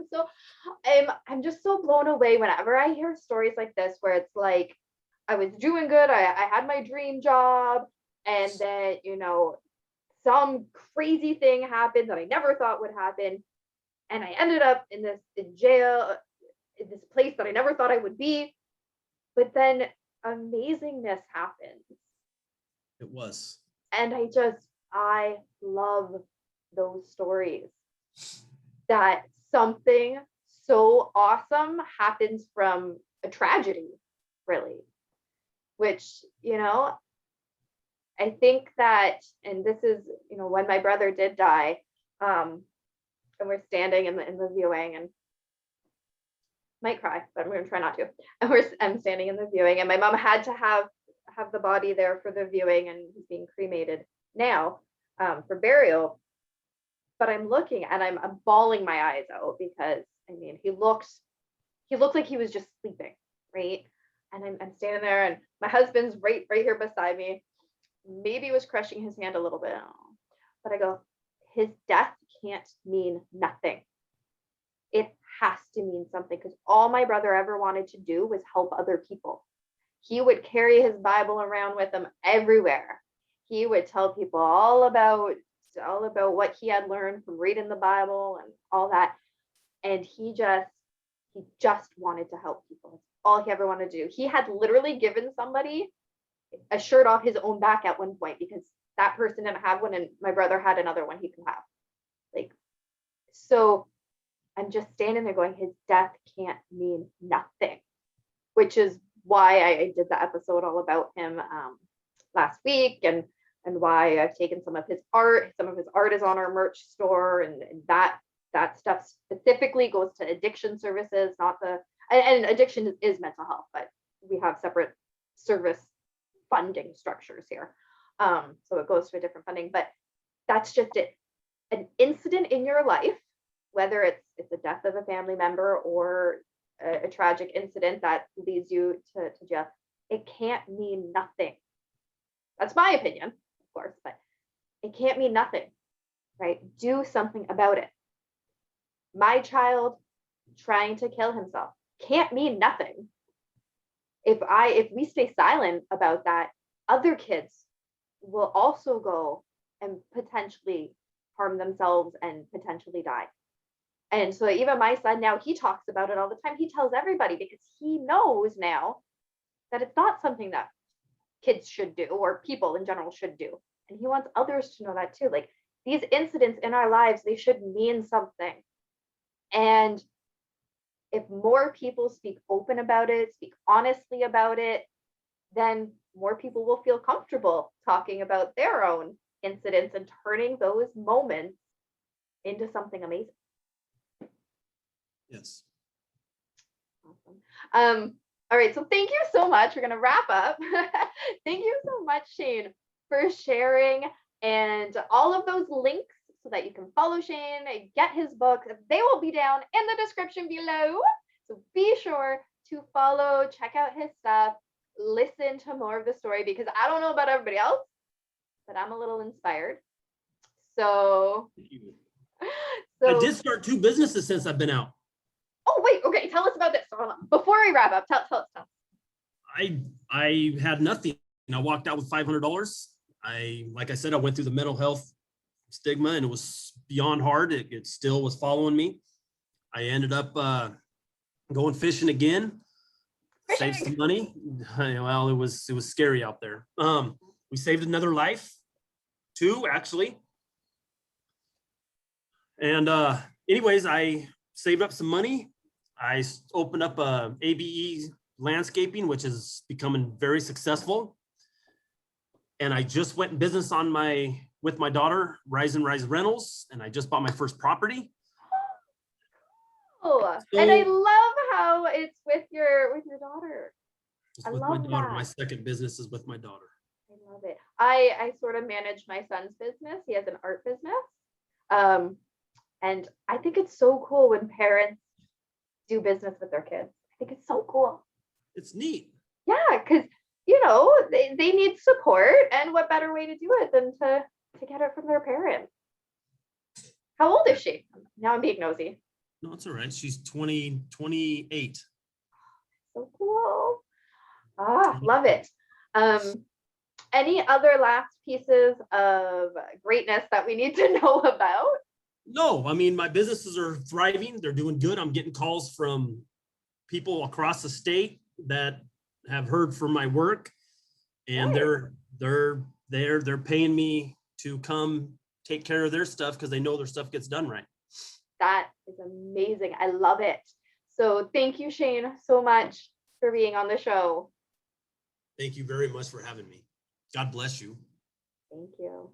I'm just so blown away whenever I hear stories like this, where it's like, I was doing good. I had my dream job, and then, some crazy thing happened that I never thought would happen. And I ended up in jail, in this place that I never thought I would be. But then amazingness happens. It was. And I love those stories. That something so awesome happens from a tragedy, really. Which, I think that, and this is, when my brother did die, and we're standing in the viewing, and might cry, but I'm going to try not to. And I'm standing in the viewing, and my mom had to have the body there for the viewing, and he's being cremated now for burial. But I'm looking and I'm bawling my eyes out, because he looked like he was just sleeping, right? And I'm standing there, and my husband's right here beside me. Maybe was crushing his hand a little bit, but I go, his death can't mean nothing. It has to mean something, because all my brother ever wanted to do was help other people. He would carry his Bible around with him everywhere. He would tell people all about what he had learned from reading the Bible and all that. And he just wanted to help people. That's all he ever wanted to do. He had literally given somebody a shirt off his own back at one point, because that person didn't have one and my brother had another one he could have. So I'm just standing there going, his death can't mean nothing, which is why I did the episode all about him last week, and why I've taken some of his art. Some of his art is on our merch store, and that stuff specifically goes to addiction services, and addiction is mental health, but we have separate service funding structures here. So it goes to a different funding, but that's just it. An incident in your life, whether it's the death of a family member or a tragic incident that leads you to jail, it can't mean nothing. That's my opinion, of course, but it can't mean nothing, right? Do something about it. My child trying to kill himself can't mean nothing. If we stay silent about that, other kids will also go and potentially harm themselves and potentially die. And so even my son now, he talks about it all the time. He tells everybody because he knows now that it's not something that kids should do or people in general should do. And he wants others to know that too. Like these incidents in our lives, they should mean something. And if more people speak open about it, speak honestly about it, then more people will feel comfortable talking about their own incidents and turning those moments into something amazing. Yes. Awesome. All right, so thank you so much. We're gonna wrap up. Thank you so much, Shane, for sharing, and all of those links so that you can follow Shane, get his books. They will be down in the description below. So be sure to follow, check out his stuff, listen to more of the story, because I don't know about everybody else, but I'm a little inspired. So, I did start 2 businesses since I've been out. Oh, wait, okay, tell us about this. Hold on. Before we wrap up, tell us. I had nothing. I walked out with $500. Like I said, I went through the mental health stigma and it was beyond hard. It still was following me. I ended up going fishing again, saved some money. Well, it was scary out there. We saved another life, 2 actually. And anyways, I saved up some money. I opened up a ABE landscaping, which is becoming very successful. And I just went in business with my daughter, Rise and Rise Rentals, and I just bought my first property. Oh, and I love how it's with your daughter. I love my daughter. My second business is with my daughter. I love it. I sort of manage my son's business. He has an art business. And I think it's so cool when parents do business with their kids. I think it's so cool. It's neat. Yeah, because they need support, and what better way to do it than to get it from their parents? How old is she? Now I'm being nosy. No, it's all right. She's 28. So cool. Love it. Any other last pieces of greatness that we need to know about? No, I mean, my businesses are thriving. They're doing good. I'm getting calls from people across the state that have heard from my work, and they're paying me to come take care of their stuff because they know their stuff gets done right. That is amazing. I love it. So thank you, Shane, so much for being on the show. Thank you very much for having me. God bless you. Thank you.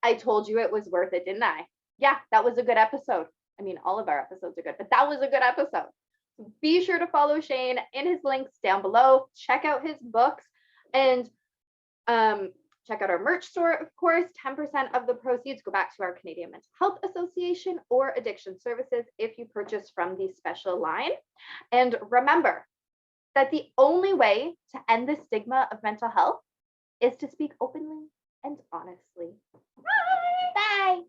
I told you it was worth it, didn't I? Yeah, that was a good episode. I mean, all of our episodes are good, but that was a good episode. So be sure to follow Shane in his links down below. Check out his books and check out our merch store, of course. 10% of the proceeds go back to our Canadian Mental Health Association or Addiction Services if you purchase from the special line. And remember that the only way to end the stigma of mental health is to speak openly and honestly. Bye. Bye.